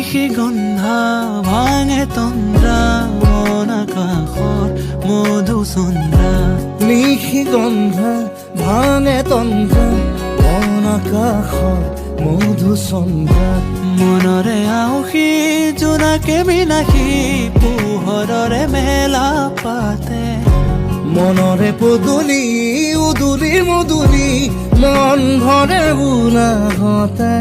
নিশি গন্ধা ভাঙে তন্দ্ৰা মন আকাশৰ মধুচন্দ্ৰা নিশি গন্ধা ভাঙে তন্দ্ৰা মন আকাশৰ মধুচন্দ্ৰা মনৰে আউসী জোনাকে বিলাসী পোহৰৰে মেলা পাতে মনৰে পদূলি উদুলি মুদুলি মন ভৰে বোলাহতে